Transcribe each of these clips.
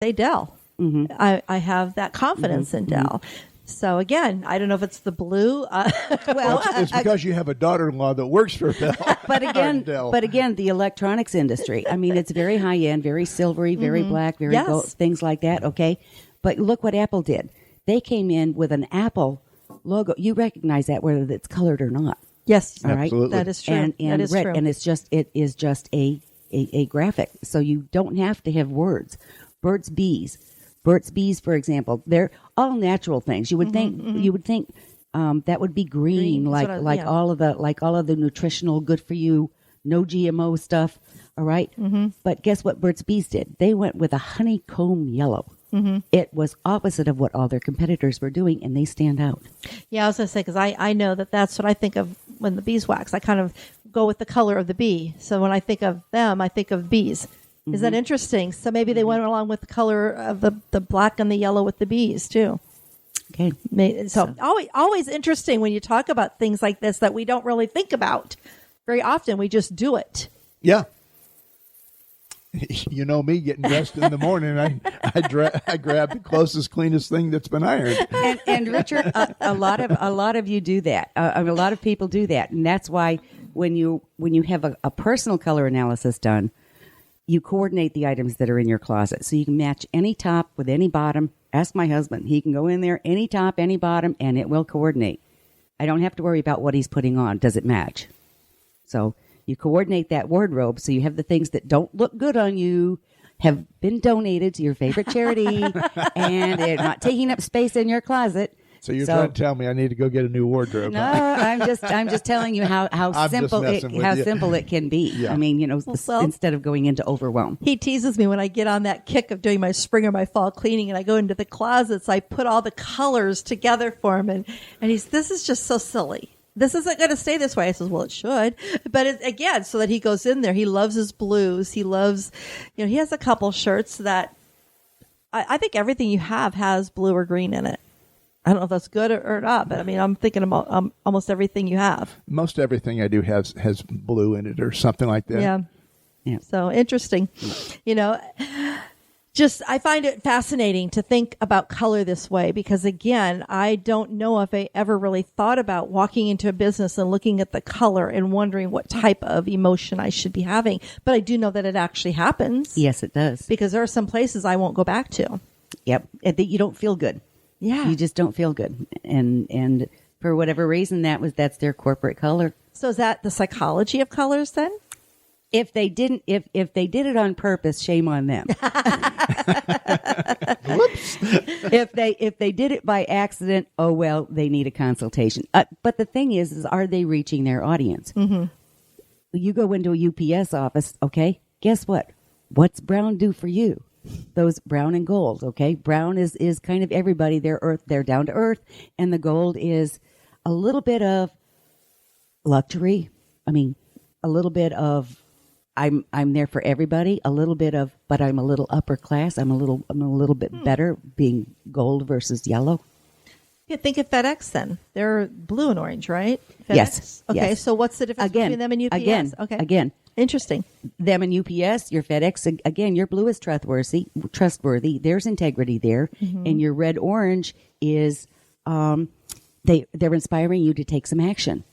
say Dell. Mm-hmm. I have that confidence in Dell. So again, I don't know if it's the blue. Well, it's because you have a daughter-in-law that works for Dell. But again, the electronics industry. I mean, it's very high end, very silvery, very black, very gold, things like that. Okay, but look what Apple did. They came in with an Apple logo. You recognize that whether it's colored or not. Yes, all right, absolutely. That is true. And that is red, true. and it is just a graphic, so you don't have to have words. Burt's Bees, for example, they're all natural things. You would think that would be green like all of the nutritional, good for you, no GMO stuff. All right, but guess what Burt's Bees did? They went with a honeycomb yellow. It was opposite of what all their competitors were doing, and they stand out. Yeah, I was going to say, because I know that's what I think of when the beeswax. I kind of go with the color of the bee. So when I think of them, I think of bees. Is that interesting? So maybe they went along with the color of the black and the yellow with the bees, too. Okay. So always interesting when you talk about things like this that we don't really think about very often. We just do it. Yeah. You know me, getting dressed in the morning, I grab the closest, cleanest thing that's been ironed. And Richard, a lot of you do that. A lot of people do that, and that's why when you have a personal color analysis done, you coordinate the items that are in your closet, so you can match any top with any bottom. Ask my husband; he can go in there, any top, any bottom, and it will coordinate. I don't have to worry about what he's putting on. Does it match? So you coordinate that wardrobe so you have the things that don't look good on you, have been donated to your favorite charity, and they're not taking up space in your closet. So you're trying to tell me I need to go get a new wardrobe? No, I'm just telling you how simple it can be. Yeah. I mean, instead of going into overwhelm. He teases me when I get on that kick of doing my spring or my fall cleaning, and I go into the closets. I put all the colors together for him, and this is just so silly. This isn't going to stay this way. I says, well, it should. But again, so that he goes in there. He loves his blues. He loves, he has a couple shirts that I think everything you have has blue or green in it. I don't know if that's good or not, but I mean, I'm thinking about almost everything you have. Most everything I do has blue in it or something like that. Yeah. So interesting. Just I find it fascinating to think about color this way because, again, I don't know if I ever really thought about walking into a business and looking at the color and wondering what type of emotion I should be having. But I do know that it actually happens. Yes, it does. Because there are some places I won't go back to. Yep. You don't feel good. Yeah. You just don't feel good. And for whatever reason, that's their corporate color. So is that the psychology of colors then? If they did it on purpose, shame on them. Whoops. If they did it by accident, oh well, they need a consultation. But the thing is are they reaching their audience? Mm-hmm. You go into a UPS office, okay? Guess what? What's brown do for you? Those brown and gold, okay? Brown is kind of everybody. They're down to earth, and the gold is a little bit of luxury. I mean, a little bit of I'm there for everybody. A little bit of, but I'm a little upper class. I'm a little bit better being gold versus yellow. Yeah, think of FedEx then. They're blue and orange, right? FedEx? Yes. Okay, yes. So what's the difference between them and UPS? Again. Interesting. Them and UPS, your FedEx, again, your blue is trustworthy. There's integrity there. Mm-hmm. And your red orange is they're inspiring you to take some action.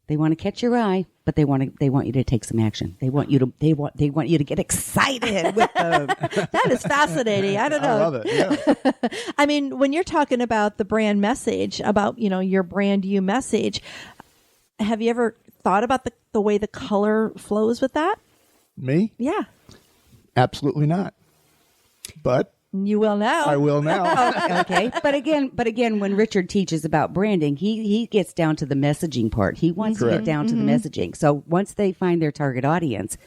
They want to catch your eye, but they want you to take some action. They want you to get excited with them. That is fascinating. I don't know. I love it. Yeah. I mean, when you're talking about the brand message, about your brand you message, have you ever thought about the way the color flows with that? Me? Yeah. Absolutely not. But you will now. I will now. Okay. But again, when Richard teaches about branding, he gets down to the messaging part. He wants to get down to the messaging. So once they find their target audience,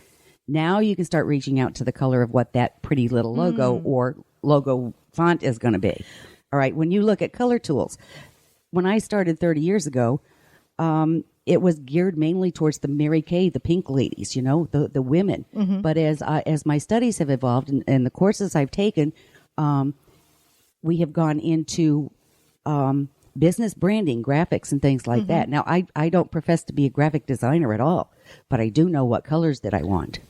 now you can start reaching out to the color of what that pretty little logo or logo font is going to be. All right. When you look at color tools, when I started 30 years ago, it was geared mainly towards the Mary Kay, the pink ladies, the women. Mm-hmm. But as my studies have evolved and the courses I've taken, we have gone into business branding, graphics, and things like that. Now, I don't profess to be a graphic designer at all, but I do know what colors that I want.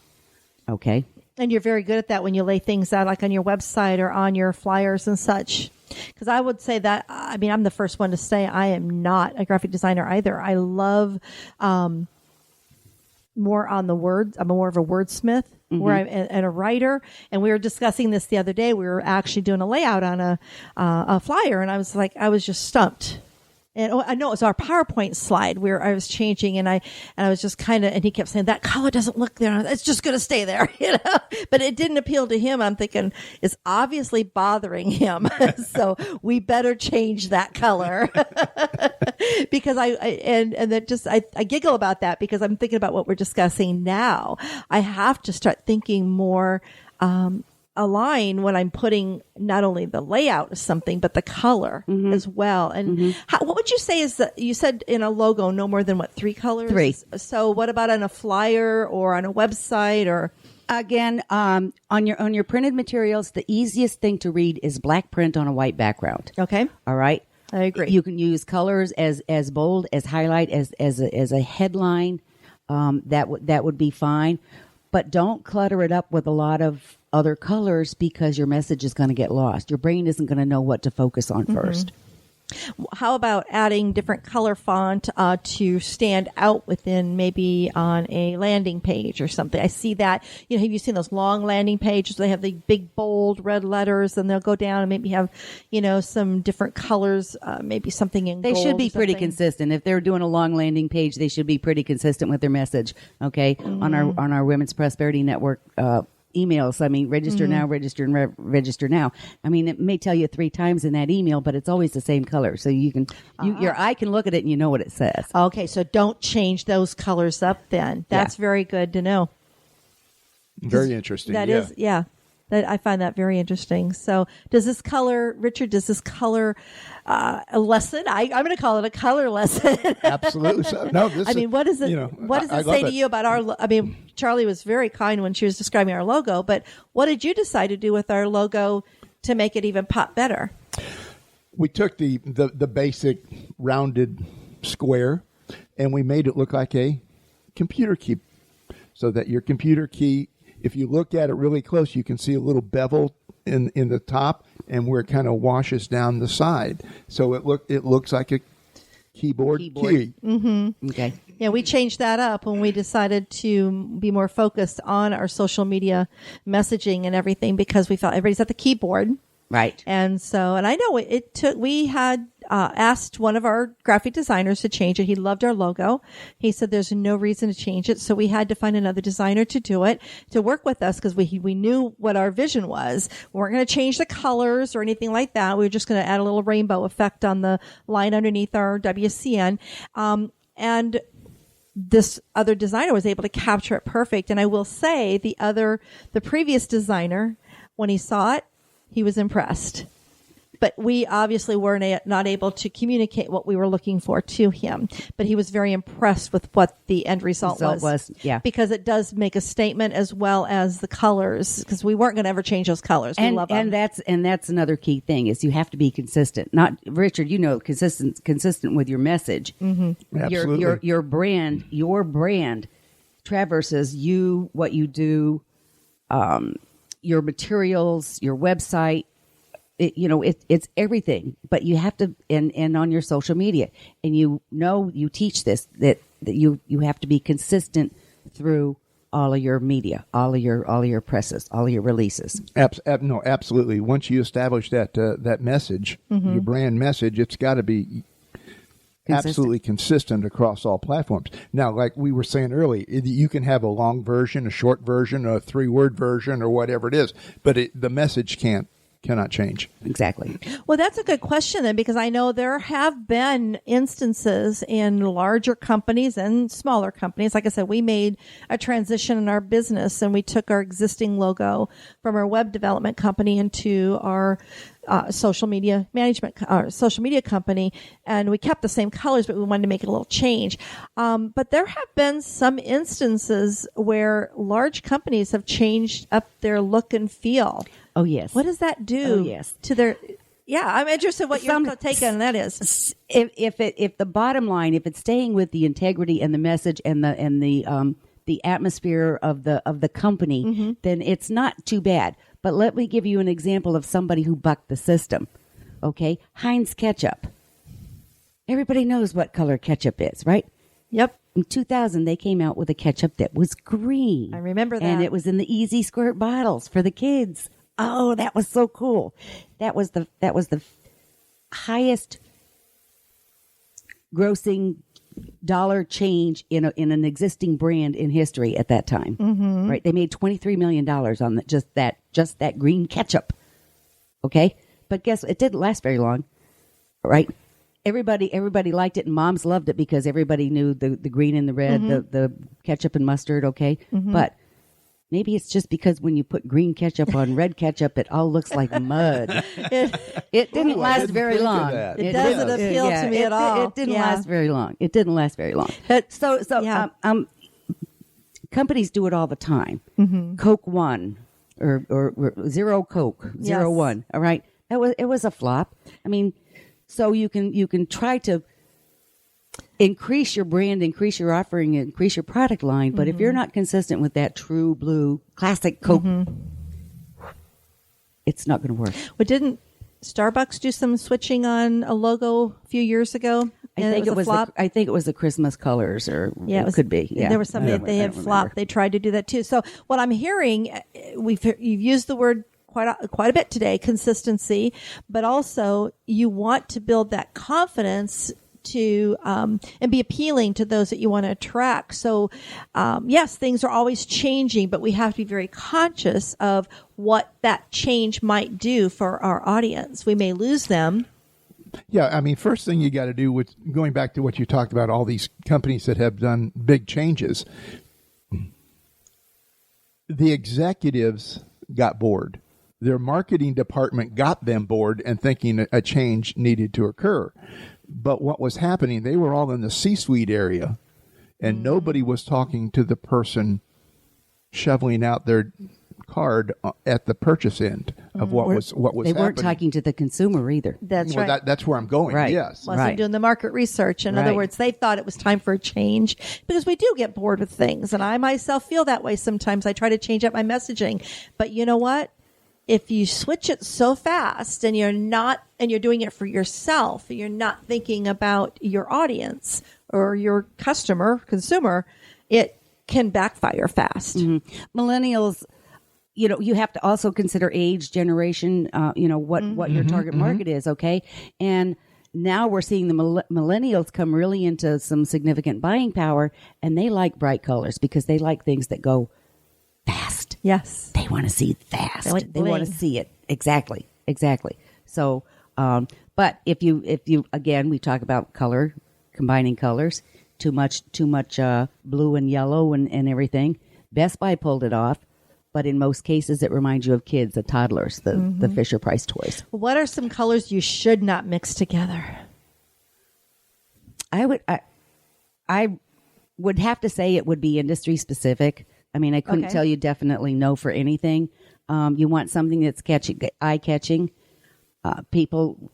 Okay? And you're very good at that when you lay things out, like on your website or on your flyers and such. Because I would say that, I mean, I'm the first one to say I am not a graphic designer either. I love more on the words. I'm more of a wordsmith, where I'm and a writer. And we were discussing this the other day. We were actually doing a layout on a flyer, and I was just stumped. And I know it was our PowerPoint slide where I was changing, and I was just kind of, and he kept saying that color doesn't look there. It's just going to stay there, But it didn't appeal to him. I'm thinking it's obviously bothering him, so we better change that color. Because I giggle about that because I'm thinking about what we're discussing now. I have to start thinking more. Align when I'm putting not only the layout of something, but the color as well. And what would you say is that you said in a logo, no more than 3 colors? 3. So what about on a flyer or on a website or? Again, on your printed materials, the easiest thing to read is black print on a white background. Okay. All right. I agree. You can use colors as bold, as highlight, as a headline. That would be fine. But don't clutter it up with a lot of other colors because your message is going to get lost. Your brain isn't going to know what to focus on first. How about adding different color font to stand out within maybe on a landing page or something? I see that. Have you seen those long landing pages? They have the big, bold red letters, and they'll go down and maybe have, some different colors, maybe something in gold. They should be pretty consistent. If they're doing a long landing page, they should be pretty consistent with their message. Okay, on our Women's Prosperity Network emails. I mean, register now, register and register now. I mean, it may tell you 3 times in that email, but it's always the same color. So you can, your eye can look at it and you know what it says. Okay. So don't change those colors up then. That's very good to know. Very interesting. That is, I find that very interesting. So does this color, Richard, a lesson? I'm going to call it a color lesson. Absolutely. So, no, what does it, what does it say to you about Charli was very kind when she was describing our logo, but what did you decide to do with our logo to make it even pop better? We took the basic rounded square and we made it look like a computer key, so that your computer key, if you look at it really close, you can see a little bevel in the top and where it kind of washes down the side. So it looks like a keyboard key. Mm-hmm. Okay. Yeah, we changed that up when we decided to be more focused on our social media messaging and everything because we felt everybody's at the keyboard. Right. And I know we had asked one of our graphic designers to change it. He loved our logo. He said there's no reason to change it. So we had to find another designer to do it, to work with us because we knew what our vision was. We weren't going to change the colors or anything like that. We were just going to add a little rainbow effect on the line underneath our WCN. And this other designer was able to capture it perfect. And I will say the previous designer, when he saw it, he was impressed. But we obviously were not able to communicate what we were looking for to him. But he was very impressed with what the end result was. Yeah. Because it does make a statement as well as the colors, because we weren't going to ever change those colors. We love them. And that's another key thing is you have to be consistent. Not, Richard, consistent with your message. Mm-hmm. Absolutely. Your brand traverses you, what you do, your materials, your website. It's everything, but you have to, and on your social media, and you teach this, that you have to be consistent through all of your media, all of your presses, all of your releases. No, absolutely. Once you establish that message, your brand message, it's got to be absolutely consistent across all platforms. Now, like we were saying earlier, you can have a long version, a short version, a 3-word version, or whatever it is, but the message cannot change. Exactly. Well, that's a good question then, because I know there have been instances in larger companies and smaller companies. Like I said, we made a transition in our business and we took our existing logo from our web development company into our social media management, our social media company, and we kept the same colors, but we wanted to make it a little change. But there have been some instances where large companies have changed up their look and feel. Oh, yes. What does that do? Oh, yes. To their? Yeah, I'm interested in what your take on that is. If the bottom line, if it's staying with the integrity and the message and the the atmosphere of the company, then it's not too bad. But let me give you an example of somebody who bucked the system. Okay, Heinz ketchup. Everybody knows what color ketchup is, right? Yep. In 2000, they came out with a ketchup that was green. I remember that. And it was in the Easy Squirt bottles for the kids. Oh, that was so cool. That was the highest grossing dollar change in an existing brand in history at that time. Right? They made $23 million on just that green ketchup. Okay? But guess it didn't last very long. Right? Everybody liked it, and moms loved it because everybody knew the green and the red, the ketchup and mustard, okay? But maybe it's just because when you put green ketchup on red ketchup, it all looks like mud. It didn't last very long. It doesn't appeal to me at all. It didn't last very long. It didn't last very long. Companies do it all the time. Coke One or Zero Coke, Zero One, all right? It was a flop. I mean, so you can try to increase your brand, increase your offering, increase your product line. But if you're not consistent with that true blue classic Coke, it's not going to work. Well, didn't Starbucks do some switching on a logo a few years ago? I think it was the Christmas colors, or it could be. Yeah, there was something that they had flopped. They tried to do that too. So what I'm hearing, you've used the word quite a bit today, consistency, but also you want to build that confidence to and be appealing to those that you want to attract. So yes, things are always changing, but we have to be very conscious of what that change might do for our audience. We may lose them. Yeah, I mean, first thing you got to do, with going back to what you talked about, all these companies that have done big changes, the executives got bored. Their marketing department got them bored and thinking a change needed to occur. But what was happening, they were all in the C-suite area, and nobody was talking to the person shoveling out their card at the purchase end of what was happening. They weren't talking to the consumer either. That's right. That's where I'm going. Right. Yes. Wasn't doing the market research. In other words, they thought it was time for a change, because we do get bored with things, and I myself feel that way sometimes. I try to change up my messaging, but you know what? If you switch it so fast and you're doing it for yourself, you're not thinking about your audience or your consumer, it can backfire fast. Millennials, you have to also consider age, generation, what your target market is, okay? And now we're seeing the millennials come really into some significant buying power, and they like bright colors because they like things that go fast. Yes. They want to see fast. They want to see it. Exactly. So, but if you, again, we talk about color, combining colors, too much blue and yellow and everything. Best Buy pulled it off, but in most cases it reminds you of kids, the toddlers, the Fisher Price toys. What are some colors you should not mix together? I would have to say it would be industry specific. I mean, I couldn't tell you definitely no for anything. You want something that's eye-catching. People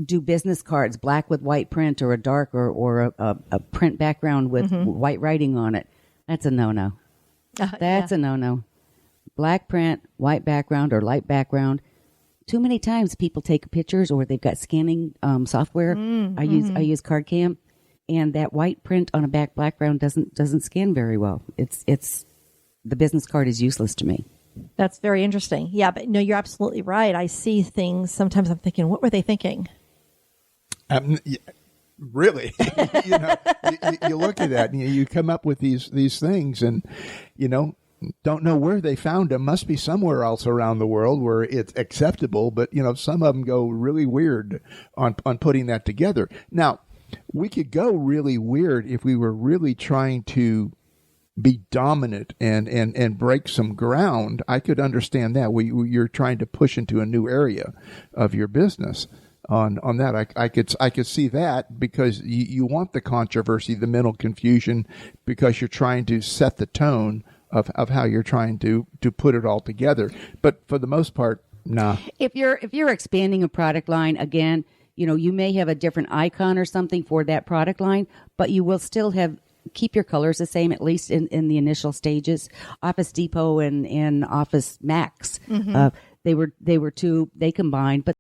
do business cards, black with white print, or a dark or a print background with white writing on it. That's a no-no. That's a no-no. Black print, white background, or light background. Too many times people take pictures, or they've got scanning software. I use CardCam, and that white print on a background doesn't scan very well. It's the business card is useless to me. That's very interesting. Yeah, but no, you're absolutely right. I see things. Sometimes I'm thinking, what were they thinking? Really? You look at that and you come up with these things, and, don't know where they found them. Must be somewhere else around the world where it's acceptable. But, some of them go really weird on putting that together. Now, we could go really weird if we were really trying to be dominant and break some ground. I could understand that. You're trying to push into a new area of your business. On that, I could see that, because you want the controversy, the mental confusion, because you're trying to set the tone of how you're trying to put it all together. But for the most part, nah. If you're expanding a product line, again, you may have a different icon or something for that product line, but you will still have keep your colors the same, at least in the initial stages. Office Depot and Office Max, they combined, but